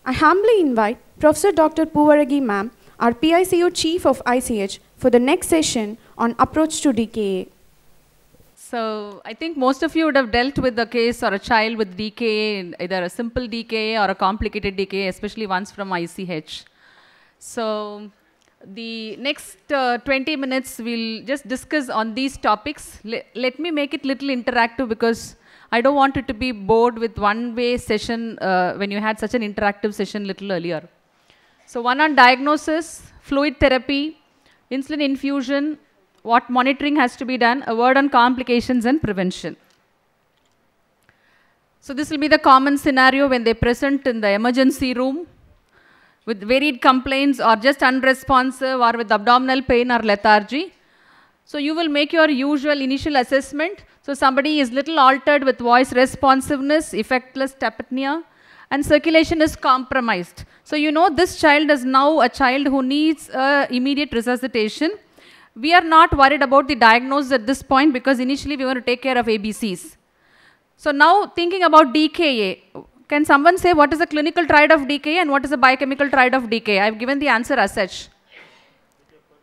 I humbly invite Professor Dr. Puvaragi Ma'am, our PICU Chief of ICH, for the next session on approach to DKA. So I think most of you would have dealt with a case or a child with DKA, either a simple DKA or a complicated DKA, especially ones from ICH. So the next 20 minutes we'll just discuss on these topics. Let me make it little interactive because I don't want it to be bored with one-way session when you had such an interactive session little earlier. So one on diagnosis, fluid therapy, insulin infusion, what monitoring has to be done, a word on complications and prevention. So this will be the common scenario when they present in the emergency room with varied complaints or just unresponsive or with abdominal pain or lethargy. So you will make your usual initial assessment. So somebody is little altered with voice responsiveness, effectless apnea, and circulation is compromised. So you know this child is now a child who needs immediate resuscitation. We are not worried about the diagnosis at this point because initially we want to take care of ABCs. So now thinking about DKA, can someone say what is the clinical triad of DKA and what is the biochemical triad of DKA? I have given the answer as such.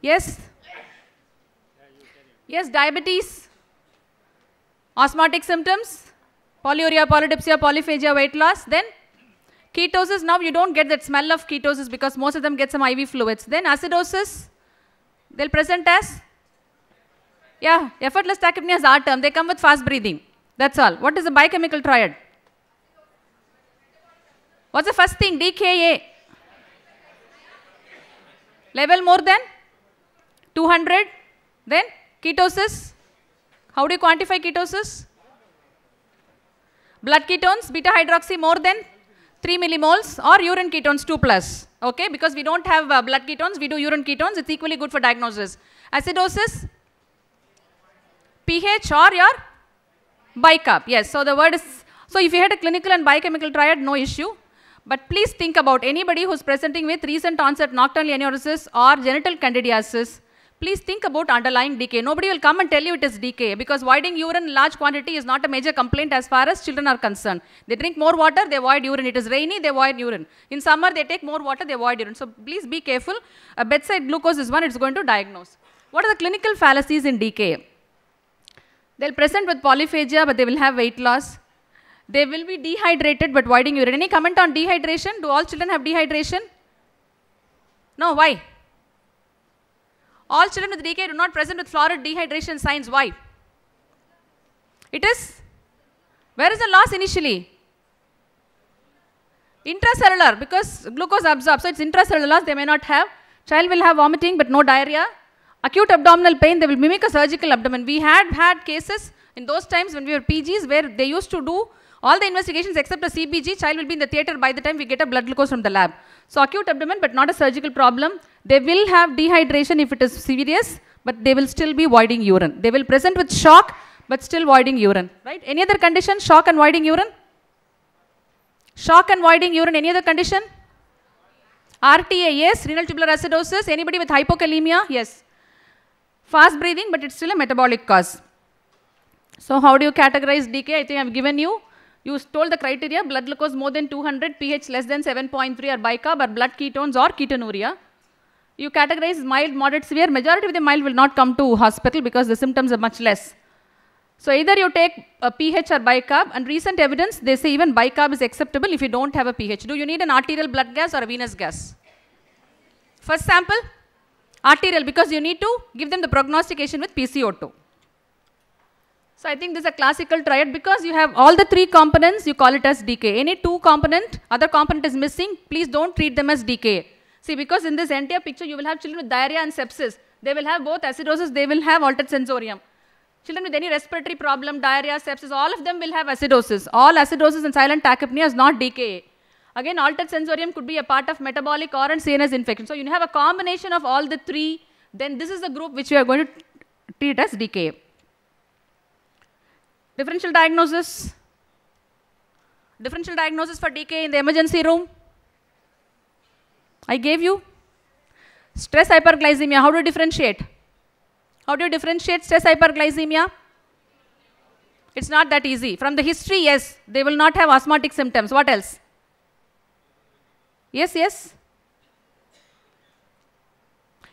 Yes? Yes, diabetes, osmotic symptoms, polyuria, polydipsia, polyphagia, weight loss. Then ketosis, now you don't get that smell of ketosis because most of them get some IV fluids. Then acidosis, they'll present as, yeah, effortless tachypnea is our term. They come with fast breathing. That's all. What is the biochemical triad? What's the first thing? DKA. Level more than 200. Then ketosis. How do you quantify ketosis? Blood ketones, beta hydroxy more than 3 millimoles or urine ketones 2+. Okay, because we don't have blood ketones, we do urine ketones. It's equally good for diagnosis. Acidosis, pH or your bicarb. Yes, so the word is, so if you had a clinical and biochemical triad, no issue. But please think about anybody who's presenting with recent onset nocturnal aneurysm or genital candidiasis. Please think about underlying DKA. Nobody will come and tell you it is DKA because voiding urine in large quantity is not a major complaint as far as children are concerned. They drink more water, they void urine. It is rainy, they void urine. In summer, they take more water, they void urine. So please be careful. A bedside glucose is one it's going to diagnose. What are the clinical fallacies in DKA? They'll present with polyphagia, but they will have weight loss. They will be dehydrated, but voiding urine. Any comment on dehydration? Do all children have dehydration? No, why? All children with DKA do not present with florid dehydration signs. Why? It is? Where is the loss initially? Intracellular, because glucose absorbs. So it's intracellular loss they may not have. Child will have vomiting but no diarrhea. Acute abdominal pain, they will mimic a surgical abdomen. We had cases in those times when we were PGs where they used to do all the investigations except a CBG. Child will be in the theatre by the time we get a blood glucose from the lab. So acute abdomen but not a surgical problem. They will have dehydration if it is serious, but they will still be voiding urine. They will present with shock but still voiding urine. Right? Any other condition? Shock and voiding urine? Shock and voiding urine. Any other condition? RTA, yes. Renal tubular acidosis. Anybody with hypokalemia? Yes. Fast breathing, but it's still a metabolic cause. So how do you categorize DKA? I think I've given you. You told the criteria, blood glucose more than 200, pH less than 7.3 or bicarb or blood ketones or ketonuria. You categorize mild, moderate, severe. Majority of the mild will not come to hospital because the symptoms are much less. So either you take a pH or bicarb, and recent evidence, they say even bicarb is acceptable if you don't have a pH. Do you need an arterial blood gas or a venous gas? First sample, arterial, because you need to give them the prognostication with PCO2. So I think this is a classical triad because you have all the three components, you call it as DKA. Any two component, other component is missing, please don't treat them as DKA. See, because in this entire picture you will have children with diarrhea and sepsis. They will have both acidosis, they will have altered sensorium. Children with any respiratory problem, diarrhea, sepsis, all of them will have acidosis. All acidosis and silent tachypnea is not DKA. Again, altered sensorium could be a part of metabolic or CNS infection. So you have a combination of all the three, then this is the group which we are going to treat as DKA. Differential diagnosis. Differential diagnosis for DKA in the emergency room. I gave you. Stress hyperglycemia. How do you differentiate? How do you differentiate stress hyperglycemia? It's not that easy. From the history, yes, they will not have osmotic symptoms. What else? Yes, yes.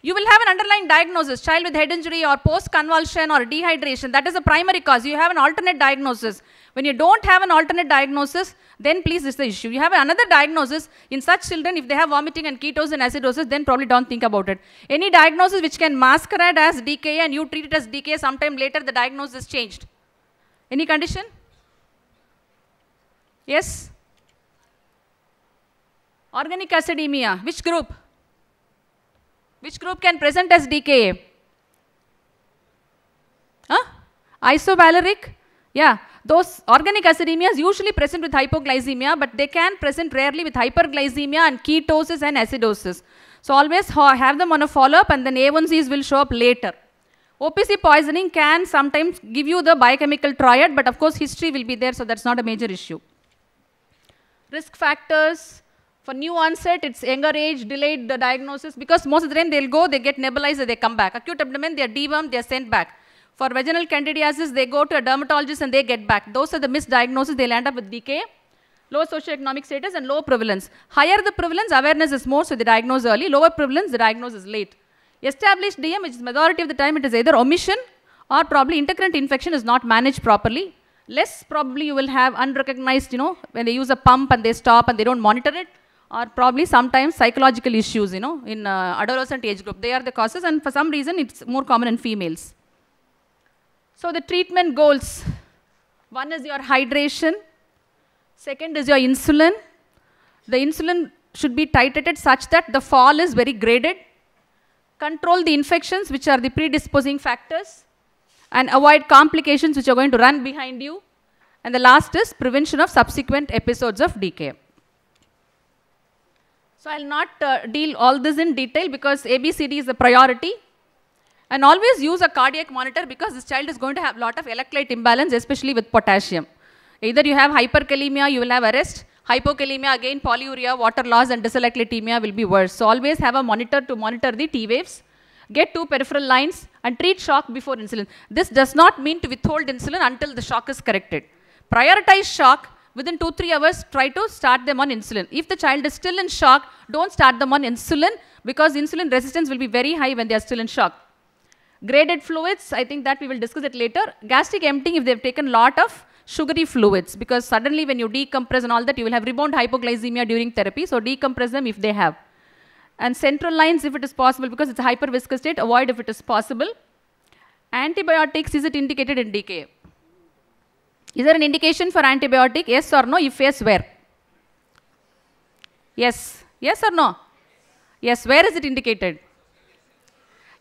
You will have an underlying diagnosis, child with head injury or post-convulsion or dehydration. That is the primary cause. You have an alternate diagnosis. When you don't have an alternate diagnosis, then please, this is the issue. You have another diagnosis. In such children, if they have vomiting and ketosis and acidosis, then probably don't think about it. Any diagnosis which can masquerade as DKA and you treat it as DKA, sometime later the diagnosis is changed. Any condition? Yes? Organic acidemia. Which group? Which group can present as DKA? Huh? Isovaleric? Yeah. Those organic acidemias usually present with hypoglycemia, but they can present rarely with hyperglycemia and ketosis and acidosis. So always have them on a follow-up, and then A1Cs will show up later. OPC poisoning can sometimes give you the biochemical triad, but of course history will be there, so that's not a major issue. Risk factors. For new onset, it's younger age, delayed the diagnosis, because most of the time they'll go, they get nebulized, they come back. Acute abdomen, they are dewormed, they are sent back. For vaginal candidiasis, they go to a dermatologist and they get back. Those are the misdiagnoses, they'll end up with DKA, low socioeconomic status and low prevalence. Higher the prevalence, awareness is more, so they diagnose early. Lower prevalence, the diagnosis is late. Established DM, which is majority of the time, it is either omission or probably intercurrent infection is not managed properly. Less probably you will have unrecognized, when they use a pump and they stop and they don't monitor it. Or probably sometimes psychological issues, in adolescent age group. They are the causes, and for some reason it's more common in females. So the treatment goals. One is your hydration. Second is your insulin. The insulin should be titrated such that the fall is very graded. Control the infections, which are the predisposing factors, and avoid complications which are going to run behind you. And the last is prevention of subsequent episodes of DKA. So I'll not deal all this in detail because ABCD is a priority. And always use a cardiac monitor because this child is going to have a lot of electrolyte imbalance, especially with potassium. Either you have hyperkalemia, you will have arrest. Hypokalemia, again polyuria, water loss and dyslipidemia will be worse. So always have a monitor to monitor the T waves. Get 2 peripheral lines and treat shock before insulin. This does not mean to withhold insulin until the shock is corrected. Prioritize shock. Within 2-3 hours, try to start them on insulin. If the child is still in shock, don't start them on insulin because insulin resistance will be very high when they are still in shock. Graded fluids, I think that we will discuss it later. Gastric emptying if they have taken a lot of sugary fluids, because suddenly when you decompress and all that, you will have rebound hypoglycemia during therapy. So decompress them if they have. And central lines if it is possible, because it's a hyperviscous state, avoid if it is possible. Antibiotics, is it indicated in DKA? Is there an indication for antibiotic? Yes or no? If yes, where? Yes. Yes or no? Yes. Where is it indicated?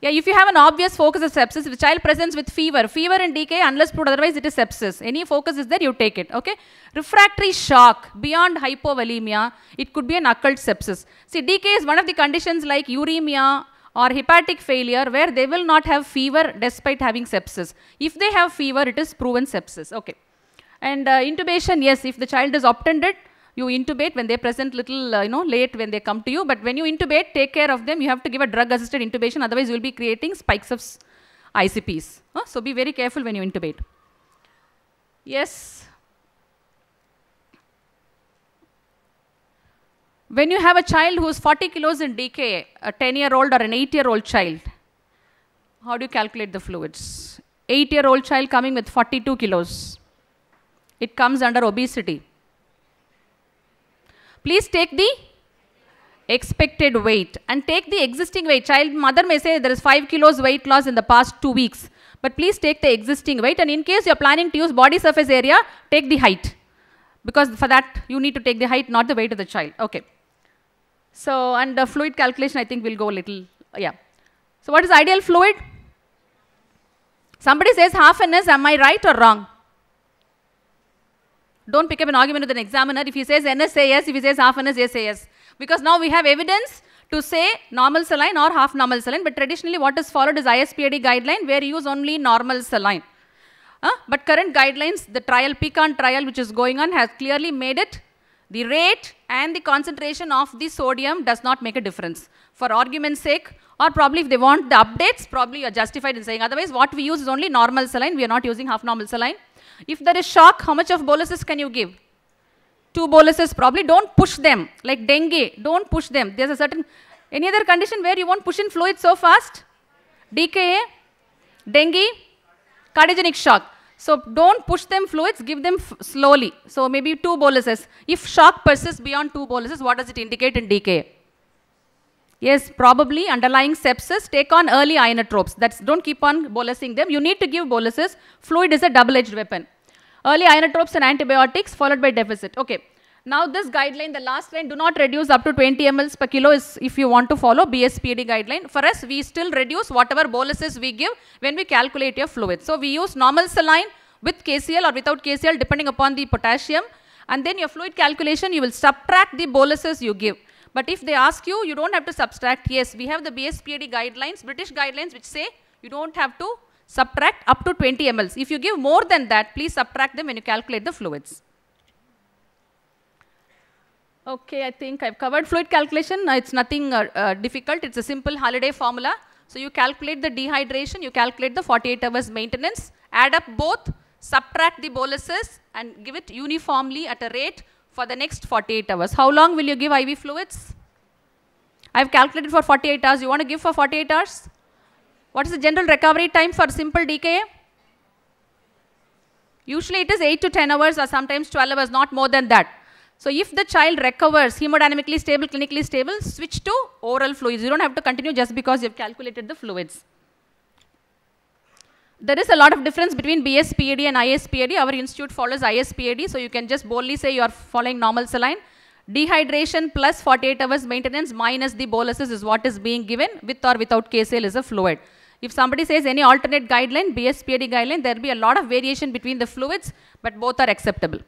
Yeah, if you have an obvious focus of sepsis, if the child presents with fever in DKA, unless proved otherwise, it is sepsis. Any focus is there, you take it. Okay. Refractory shock beyond hypovolemia, it could be an occult sepsis. See, DKA is one of the conditions like uremia or hepatic failure where they will not have fever despite having sepsis. If they have fever, it is proven sepsis. Okay. And intubation, yes, if the child is obtunded, you intubate when they present little, late when they come to you. But when you intubate, take care of them. You have to give a drug-assisted intubation. Otherwise, you will be creating spikes of ICPs. So be very careful when you intubate. Yes. When you have a child who is 40 kilos in DKA, a 10-year-old or an 8-year-old child, how do you calculate the fluids? 8-year-old child coming with 42 kilos. It comes under obesity. Please take the expected weight and take the existing weight. Child mother may say there is 5 kilos weight loss in the past 2 weeks. But please take the existing weight, and in case you are planning to use body surface area, take the height. Because for that you need to take the height, not the weight of the child. Okay. So, and the fluid calculation I think will go a little, yeah. So what is ideal fluid? Somebody says half NS, am I right or wrong? Don't pick up an argument with an examiner. If he says NS, say yes. If he says half NS, yes, say yes. Because now we have evidence to say normal saline or half normal saline. But traditionally what is followed is ISPAD guideline where you use only normal saline. But current guidelines, the trial, Pecan trial which is going on has clearly made it. The rate and the concentration of the sodium does not make a difference. For argument's sake, or probably if they want the updates, probably you are justified in saying. Otherwise what we use is only normal saline. We are not using half normal saline. If there is shock, how much of boluses can you give? 2 boluses probably. Don't push them. Like dengue, don't push them. There's a certain, any other condition where you won't push in fluid so fast? DKA, dengue, cardiogenic shock. So don't push them fluids, give them slowly. So maybe 2 boluses. If shock persists beyond 2 boluses, what does it indicate in DKA? Yes, probably underlying sepsis. Take on early inotropes. Don't keep on bolusing them. You need to give boluses. Fluid is a double-edged weapon. Early inotropes and antibiotics followed by deficit. Okay. Now this guideline, the last line, do not reduce up to 20 ml per kilo is if you want to follow BSPAD guideline. For us, we still reduce whatever boluses we give when we calculate your fluid. So we use normal saline with KCl or without KCl depending upon the potassium. And then your fluid calculation, you will subtract the boluses you give. But if they ask you, you don't have to subtract. Yes, we have the BSPAD guidelines, British guidelines, which say you don't have to subtract up to 20 ml. If you give more than that, please subtract them when you calculate the fluids. Okay, I think I've covered fluid calculation. It's nothing difficult. It's a simple holiday formula. So you calculate the dehydration, you calculate the 48 hours maintenance, add up both, subtract the boluses and give it uniformly at a rate for the next 48 hours. How long will you give IV fluids? I've calculated for 48 hours. You want to give for 48 hours? What is the general recovery time for simple DKA? Usually it is 8 to 10 hours or sometimes 12 hours, not more than that. So if the child recovers, hemodynamically stable, clinically stable, switch to oral fluids. You don't have to continue just because you've calculated the fluids. There is a lot of difference between BSPAD and ISPAD. Our institute follows ISPAD, so you can just boldly say you are following normal saline. Dehydration plus 48 hours maintenance minus the boluses is what is being given. With or without KCl is a fluid. If somebody says any alternate guideline, BSPAD guideline, there will be a lot of variation between the fluids, but both are acceptable.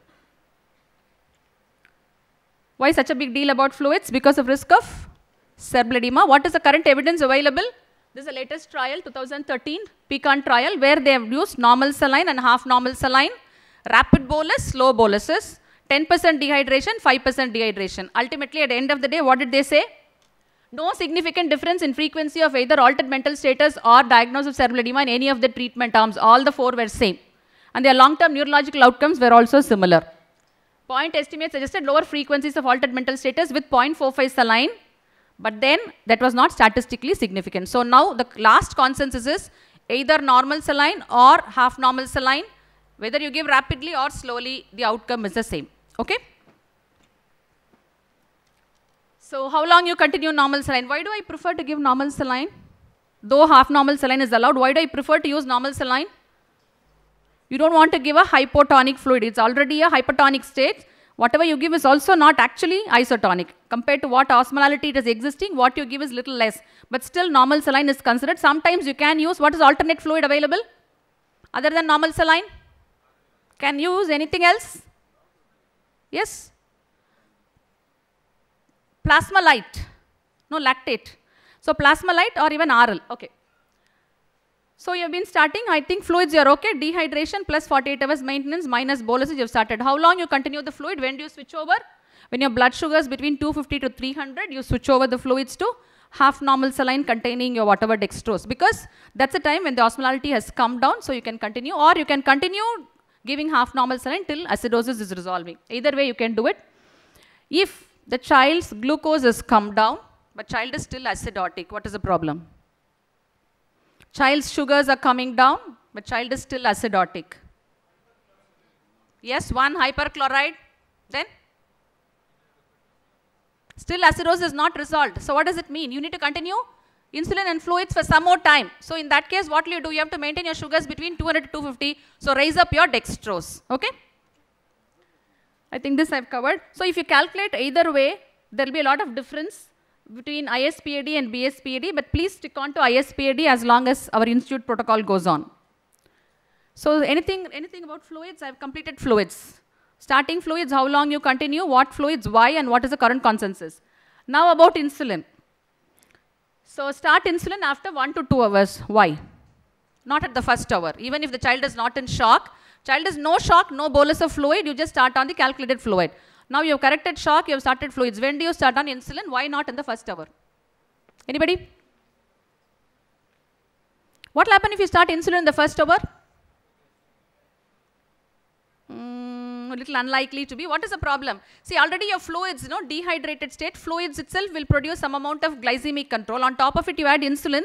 Why such a big deal about fluids? Because of risk of cerebral edema. What is the current evidence available? This is the latest trial, 2013 Pecan trial, where they have used normal saline and half normal saline, rapid bolus, slow boluses, 10% dehydration, 5% dehydration. Ultimately, at the end of the day, what did they say? No significant difference in frequency of either altered mental status or diagnosis of cerebral edema in any of the treatment arms. All the 4 were same. And their long-term neurological outcomes were also similar. Point estimate suggested lower frequencies of altered mental status with 0.45 saline, but then that was not statistically significant. So now the last consensus is either normal saline or half normal saline. Whether you give rapidly or slowly, the outcome is the same. Okay? So how long you continue normal saline? Why do I prefer to give normal saline? Though half normal saline is allowed, why do I prefer to use normal saline? You don't want to give a hypotonic fluid. It's already a hypertonic state. Whatever you give is also not actually isotonic. Compared to what osmolality it is existing, what you give is little less. But still normal saline is considered. Sometimes you can use, what is alternate fluid available? Other than normal saline? Can you use anything else? Yes? Plasma light. No, lactate. So plasma light or even RL. Okay. So you have been starting, I think fluids you are okay. Dehydration plus 48 hours maintenance minus boluses you have started. How long you continue the fluid? When do you switch over? When your blood sugar is between 250 to 300, you switch over the fluids to half normal saline containing your whatever dextrose. Because that's the time when the osmolality has come down, so you can continue. Or you can continue giving half normal saline till acidosis is resolving. Either way you can do it. If the child's glucose has come down, but child is still acidotic, what is the problem? Child's sugars are coming down, but child is still acidotic. Yes, 1 hyperchloride, then? Still acidosis is not resolved. So what does it mean? You need to continue insulin and fluids for some more time. So in that case, what will you do? You have to maintain your sugars between 200 to 250. So raise up your dextrose. Okay? I think this I've covered. So if you calculate either way, there will be a lot of difference between ISPAD and BSPAD, but please stick on to ISPAD as long as our institute protocol goes on. So anything about fluids? I've completed fluids. Starting fluids, how long you continue, what fluids, why, and what is the current consensus. Now about insulin. So start insulin after 1 to 2 hours. Why? Not at the first hour. Even if the child is not in shock, child is no shock, no bolus of fluid, you just start on the calculated fluid. Now you have corrected shock, you have started fluids. When do you start on insulin? Why not in the first hour? Anybody? What will happen if you start insulin in the first hour? little unlikely to be. What is the problem? See, already your fluids, dehydrated state, fluids itself will produce some amount of glycemic control. On top of it, you add insulin,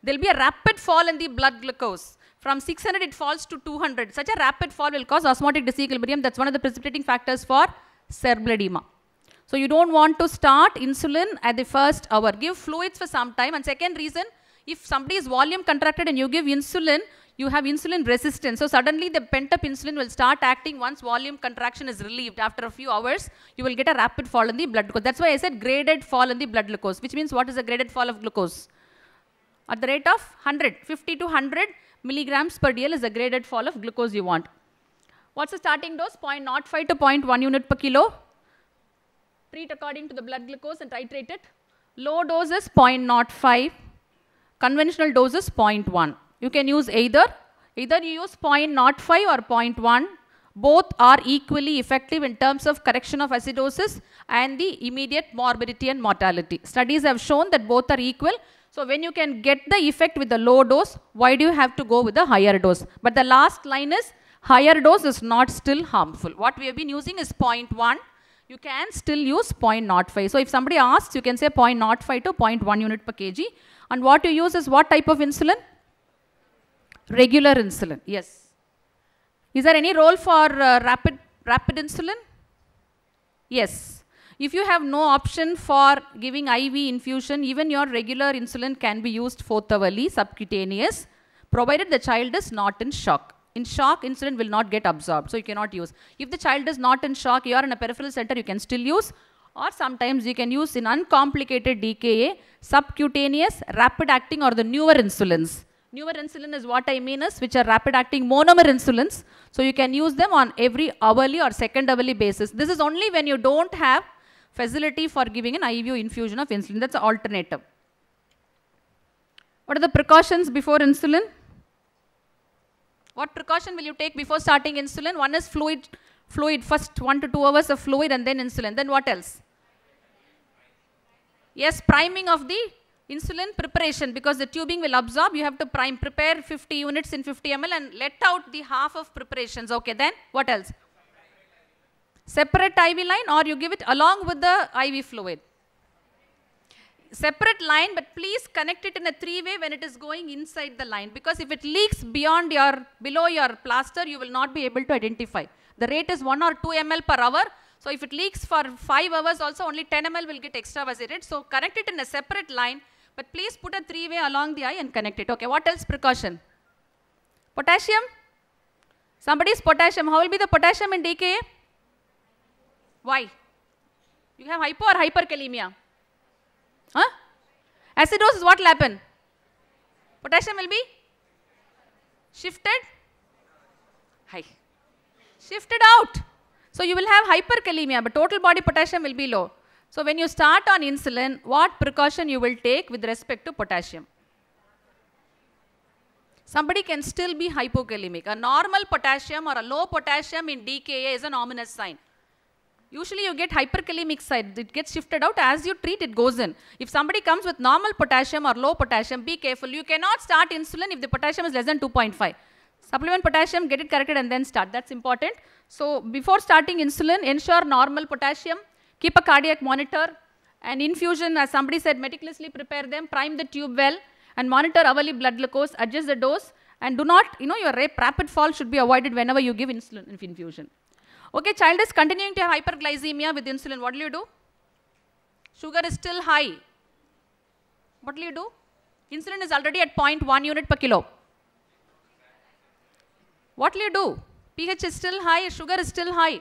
there will be a rapid fall in the blood glucose. From 600, it falls to 200. Such a rapid fall will cause osmotic disequilibrium. That's one of the precipitating factors for cerebral edema. So you don't want to start insulin at the first hour. Give fluids for some time. And second reason, if somebody is volume contracted and you give insulin, you have insulin resistance. So suddenly the pent-up insulin will start acting once volume contraction is relieved. After a few hours, you will get a rapid fall in the blood glucose. That's why I said graded fall in the blood glucose, which means what is the graded fall of glucose? At the rate of 100, 50 to 100 milligrams per dl is the graded fall of glucose you want. What's the starting dose? 0.05 to 0.1 unit per kilo. Treat according to the blood glucose and titrate it. Low dose is 0.05. Conventional dose is 0.1. You can use either you use 0.05 or 0.1. Both are equally effective in terms of correction of acidosis and the immediate morbidity and mortality. Studies have shown that both are equal. So when you can get the effect with the low dose, why do you have to go with the higher dose? But the last line is higher dose is not still harmful. What we have been using is 0.1. You can still use 0.05. So if somebody asks, you can say 0.05 to 0.1 unit per kg. And what you use is what type of insulin? Regular insulin, yes. Is there any role for rapid insulin? Yes. If you have no option for giving IV infusion, even your regular insulin can be used 4th hourly, subcutaneous, provided the child is not in shock. In shock, insulin will not get absorbed, so you cannot use. If the child is not in shock, you are in a peripheral center, you can still use, or sometimes you can use in uncomplicated DKA, subcutaneous, rapid acting or the newer insulins. Newer insulin is what I mean is which are rapid acting monomer insulins. So you can use them on every hourly or second hourly basis. This is only when you don't have facility for giving an IV infusion of insulin. That's an alternative. What are the precautions before insulin? What precaution will you take before starting insulin? One is fluid, first 1 to 2 hours of fluid and then insulin. Then what else? Yes, priming of the insulin preparation, because the tubing will absorb. You have to prepare 50 units in 50 ml and let out the half of preparations. Okay, then what else? Separate IV line, or you give it along with the IV fluid. Separate line, but please connect it in a 3-way when it is going inside the line, because if it leaks below your plaster, you will not be able to identify. The rate is 1 or 2 ml per hour. So if it leaks for 5 hours also, only 10 ml will get extravasated. So connect it in a separate line, but please put a 3-way along the eye and connect it. Okay, what else precaution? Potassium? Somebody's potassium. How will be the potassium in DKA? Why? You have hypo or hyperkalemia? Huh? Acidosis, what will happen? Potassium will be shifted high. Shifted out. So you will have hyperkalemia, but total body potassium will be low. So when you start on insulin, what precaution you will take with respect to potassium? Somebody can still be hypokalemic. A normal potassium or a low potassium in DKA is an ominous sign. Usually you get hyperkalemic side, it gets shifted out. As you treat, it goes in. If somebody comes with normal potassium or low potassium, be careful. You cannot start insulin if the potassium is less than 2.5. Supplement potassium, get it corrected and then start. That's important. So before starting insulin, ensure normal potassium. Keep a cardiac monitor. And infusion, as somebody said, meticulously prepare them. Prime the tube well and monitor hourly blood glucose. Adjust the dose. And do not, your rapid fall should be avoided whenever you give insulin infusion. Okay, child is continuing to have hyperglycemia with insulin. What will you do? Sugar is still high. What will you do? Insulin is already at 0.1 unit per kilo. What will you do? pH is still high, sugar is still high.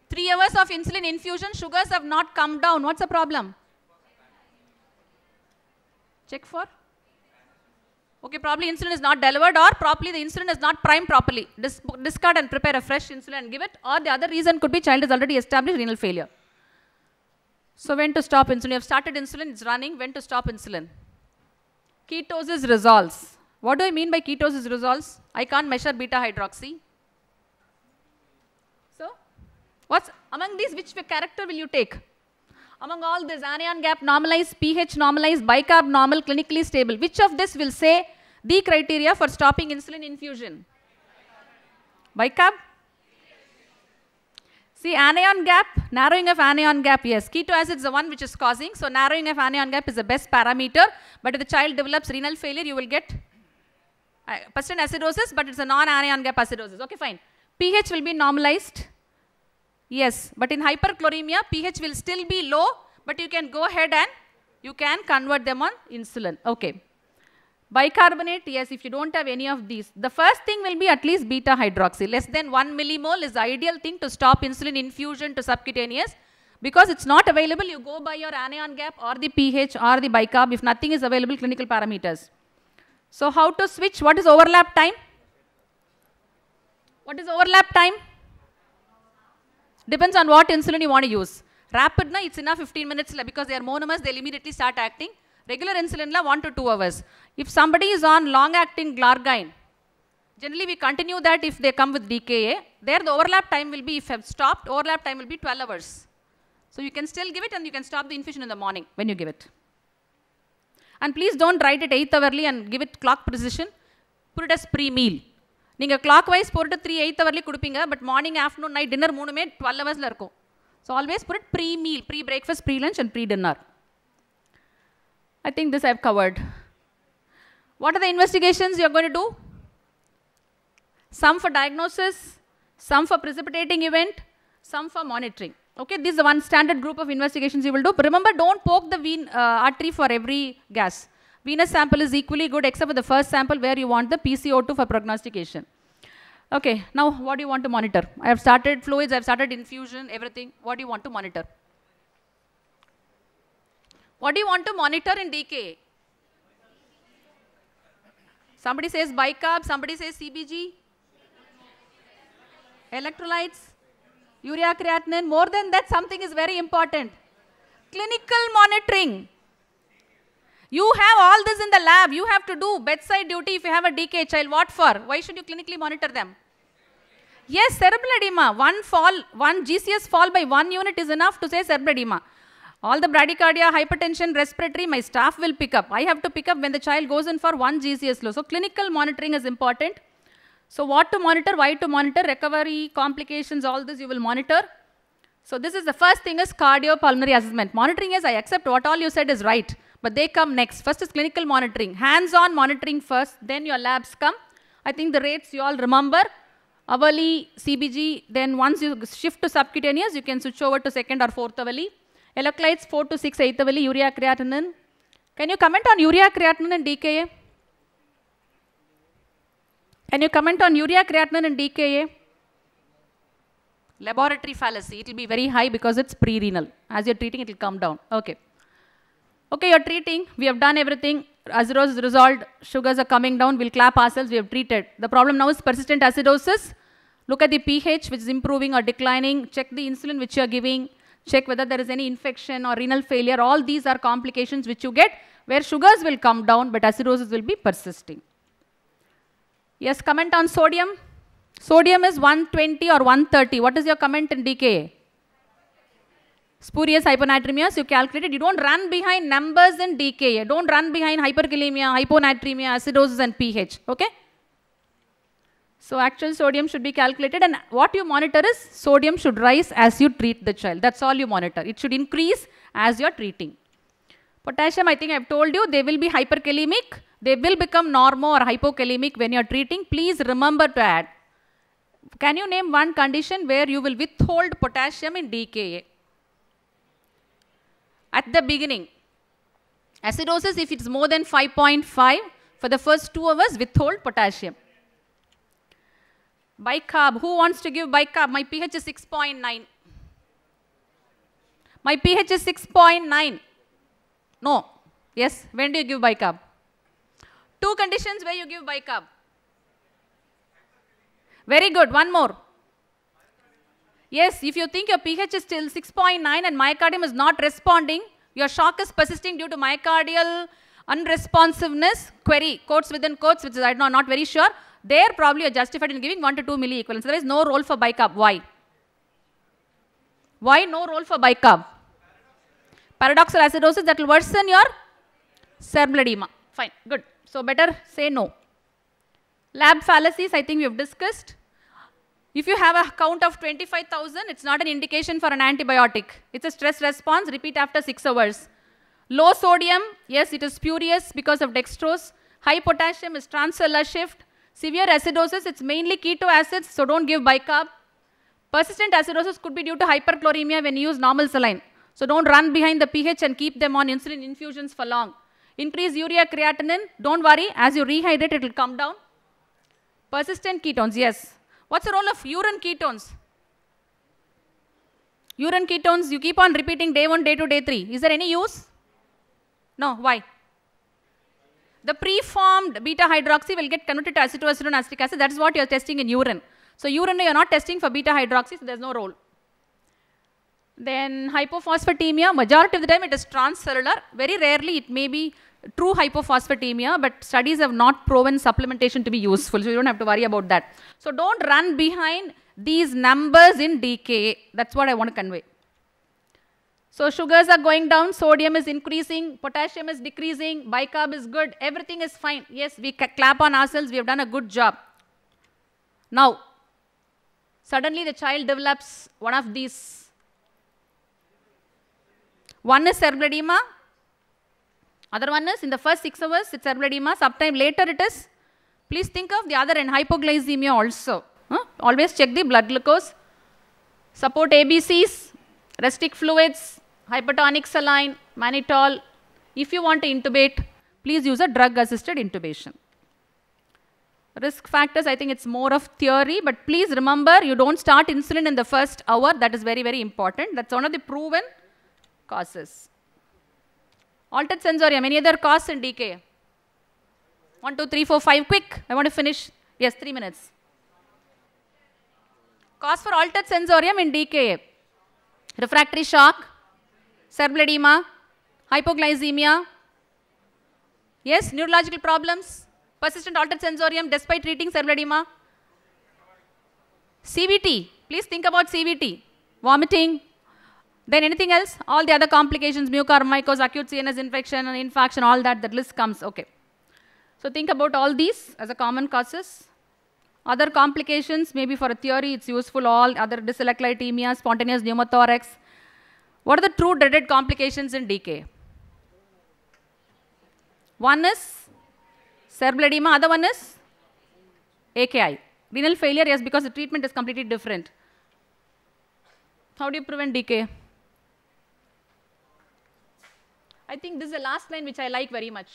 3 hours of insulin infusion, sugars have not come down. What's the problem? Check for? Okay, probably insulin is not delivered, or probably the insulin is not primed properly. Discard and prepare a fresh insulin and give it, or the other reason could be child is already established renal failure. So when to stop insulin? You have started insulin, it's running. When to stop insulin? Ketosis resolves. What do I mean by ketosis resolves? I can't measure beta hydroxy. So, what's among these, which character will you take? Among all this, anion gap normalized, pH normalized, bicarb normal, clinically stable. Which of this will say the criteria for stopping insulin infusion? Bicarb? See, anion gap, narrowing of anion gap, yes. Keto acid is the one which is causing. So, narrowing of anion gap is the best parameter. But if the child develops renal failure, you will get persistent acidosis, but it's a non-anion gap acidosis. Okay, fine. pH will be normalized. Yes, but in hyperchloremia, pH will still be low, but you can go ahead and you can convert them on insulin. Okay. Bicarbonate, yes, if you don't have any of these. The first thing will be at least beta hydroxy. Less than 1 millimole is the ideal thing to stop insulin infusion to subcutaneous. Because it's not available, you go by your anion gap or the pH or the bicarb. If nothing is available, clinical parameters. So how to switch? What is overlap time? What is overlap time? Depends on what insulin you want to use. Rapid, na, it's enough 15 minutes because they are monomers, they'll immediately start acting. Regular insulin, 1 to 2 hours. If somebody is on long-acting glargine, generally we continue that if they come with DKA. There the overlap time will be, if have stopped, overlap time will be 12 hours. So you can still give it and you can stop the infusion in the morning when you give it. And please don't write it 8th hourly and give it clock precision. Put it as pre-meal. You clockwise put it 3 8th hourly kudupinga, but morning, afternoon, night, dinner 12 hours la irukkum. So always put it pre-meal, pre-breakfast, pre-lunch and pre-dinner. I think this I have covered. What are the investigations you are going to do? Some for diagnosis, some for precipitating event, some for monitoring. Okay, this is the one standard group of investigations you will do. But remember, don't poke the artery for every gas. Venous sample is equally good except for the first sample where you want the PCO2 for prognostication. Okay, now what do you want to monitor? I have started fluids, I have started infusion, everything. What do you want to monitor? What do you want to monitor in DKA? Somebody says bicarb, somebody says CBG. Electrolytes, urea creatinine. More than that, something is very important. Clinical monitoring. You have all this in the lab. You have to do bedside duty if you have a DKA child. What for? Why should you clinically monitor them? Yes, cerebral edema. One GCS fall by 1 unit is enough to say cerebral edema. All the bradycardia, hypertension, respiratory, my staff will pick up. I have to pick up when the child goes in for 1 GCS low. So clinical monitoring is important. So what to monitor, why to monitor, recovery, complications, all this you will monitor. So this is the first thing is cardiopulmonary assessment. Monitoring is, I accept what all you said is right, but they come next. First is clinical monitoring. Hands-on monitoring first, then your labs come. I think the rates you all remember. Hourly, CBG, then once you shift to subcutaneous, you can switch over to 2nd or 4th hourly. Electrolytes 4 to 6, 8th hourly, urea creatinine. Can you comment on urea creatinine and DKA? Can you comment on urea creatinine and DKA? Laboratory fallacy. It will be very high because it's pre-renal. As you're treating, it will come down. Okay. Okay, you're treating. We have done everything. Acidosis is resolved. Sugars are coming down. We'll clap ourselves. We have treated. The problem now is persistent acidosis. Look at the pH, which is improving or declining. Check the insulin which you are giving. Check whether there is any infection or renal failure. All these are complications which you get where sugars will come down, but acidosis will be persisting. Yes, comment on sodium. Sodium is 120 or 130. What is your comment in DKA? Spurious hyponatremia, so you calculate it. You don't run behind numbers in DKA. Don't run behind hyperkalemia, hyponatremia, acidosis and pH. Okay? So actual sodium should be calculated, and what you monitor is sodium should rise as you treat the child. That's all you monitor. It should increase as you're treating. Potassium, I think I've told you, they will be hyperkalemic. They will become normo or hypokalemic when you're treating. Please remember to add. Can you name one condition where you will withhold potassium in DKA? At the beginning. Acidosis, if it's more than 5.5, for the first 2 hours, withhold potassium. Bicarb, who wants to give bicarb? My pH is 6.9. My pH is 6.9. No. Yes, when do you give bicarb? 2 conditions where you give bicarb. Very good, one more. Yes, if you think your pH is still 6.9 and myocardium is not responding, your shock is persisting due to myocardial unresponsiveness, query, quotes within quotes, which is I'm not very sure, there probably you're justified in giving 1 to 2 milliequivalents. There is no role for bicarb. Why? Why no role for bicarb? Paradoxal acidosis, that will worsen your cerebral edema. Fine, good. So better say no. Lab fallacies, I think we have discussed. If you have a count of 25,000, it's not an indication for an antibiotic. It's a stress response, repeat after 6 hours. Low sodium, yes, it is spurious because of dextrose. High potassium is transcellular shift. Severe acidosis, it's mainly keto acids, so don't give bicarb. Persistent acidosis could be due to hyperchloremia when you use normal saline. So don't run behind the pH and keep them on insulin infusions for long. Increase urea creatinine, don't worry, as you rehydrate, it will come down. Persistent ketones, yes. What's the role of urine ketones? Urine ketones, you keep on repeating day 1, day 2, day 3. Is there any use? No, why? The preformed beta hydroxy will get converted to acetoacetate acetic acid. That is what you are testing in urine. So urine, you are not testing for beta hydroxy, so there is no role. Then hypophosphatemia, majority of the time it is transcellular. Very rarely it may be true hypophosphatemia, but studies have not proven supplementation to be useful, so you don't have to worry about that. So don't run behind these numbers in DKA. That's what I want to convey. So sugars are going down, sodium is increasing, potassium is decreasing, bicarb is good, everything is fine. Yes, we clap on ourselves, we have done a good job. Now, suddenly the child develops one of these. One is cerebral edema, other one is in the first 6 hours it's cerebral edema, sometime later it is, please think of the other end, hypoglycemia also. Always check the blood glucose, support ABCs, restic fluids, hypertonic saline, mannitol. If you want to intubate, please use a drug-assisted intubation. Risk factors, I think it's more of theory, but please remember, you don't start insulin in the first hour. That is very, very important. That's one of the proven causes. Altered sensorium, any other cause in DKA? 1, 2, 3, 4, 5, quick. I want to finish. Yes, 3 minutes. Cause for altered sensorium in DKA. Refractory shock, cerebral edema, hypoglycemia, yes, neurological problems, persistent altered sensorium despite treating cerebral edema. CVT, please think about CVT, vomiting, then anything else, all the other complications, mucormycosis, acute CNS infection, and infarction, all that list comes, okay. So think about all these as a common causes. Other complications, maybe for a theory, it's useful, all other dyslipidemia, spontaneous pneumothorax. What are the true dreaded complications in DKA? One is cerebral edema, other one is AKI. Renal failure, yes, because the treatment is completely different. How do you prevent DKA? I think this is the last line which I like very much.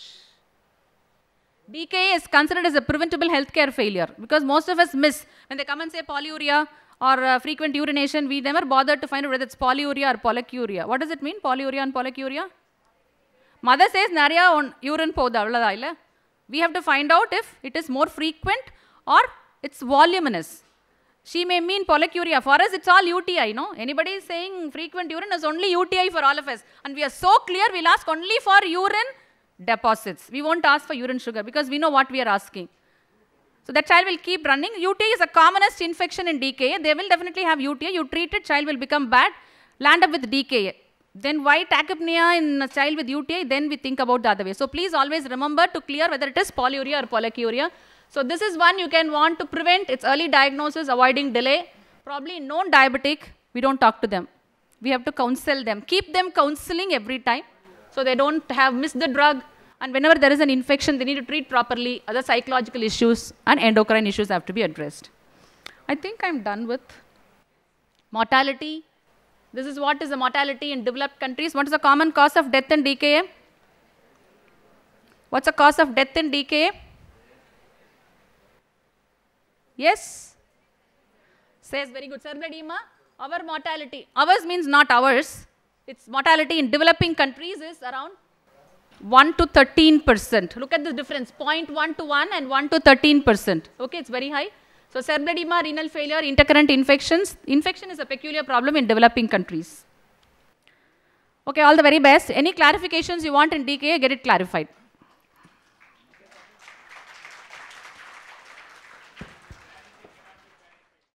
DKA is considered as a preventable healthcare failure because most of us miss. When they come and say polyuria or frequent urination, we never bother to find out whether it's polyuria or polyuria. What does it mean, polyuria and polyuria? Mother says, Nariya on urine poda. We have to find out if it is more frequent or it's voluminous. She may mean polyuria. For us, it's all UTI, no? Anybody is saying frequent urine is only UTI for all of us. And we are so clear, we'll ask only for urine deposits. We won't ask for urine sugar because we know what we are asking. So that child will keep running. UTI is the commonest infection in DKA. They will definitely have UTI. You treat it, child will become bad, land up with DKA. Then why tachypnea in a child with UTI? Then we think about the other way. So please always remember to clear whether it is polyuria or polyuria. So this is one you can want to prevent. It's early diagnosis, avoiding delay. Probably known diabetic, we don't talk to them. We have to counsel them. Keep them counseling every time so they don't have missed the drug. And whenever there is an infection, they need to treat properly. Other psychological issues and endocrine issues have to be addressed. I think I'm done with mortality. This is what is the mortality in developed countries. What is the common cause of death in DKA? What's the cause of death in DKA? Yes? Says very good. Cerebral edema, our mortality. Ours means not ours. Its mortality in developing countries is around 1 to 13%. Look at the difference, 0.1 to 1 and 1 to 13%. Okay, it's very high. So cerebral edema, renal failure, intercurrent infections. Infection is a peculiar problem in developing countries. Okay, all the very best. Any clarifications you want in DKA, get it clarified.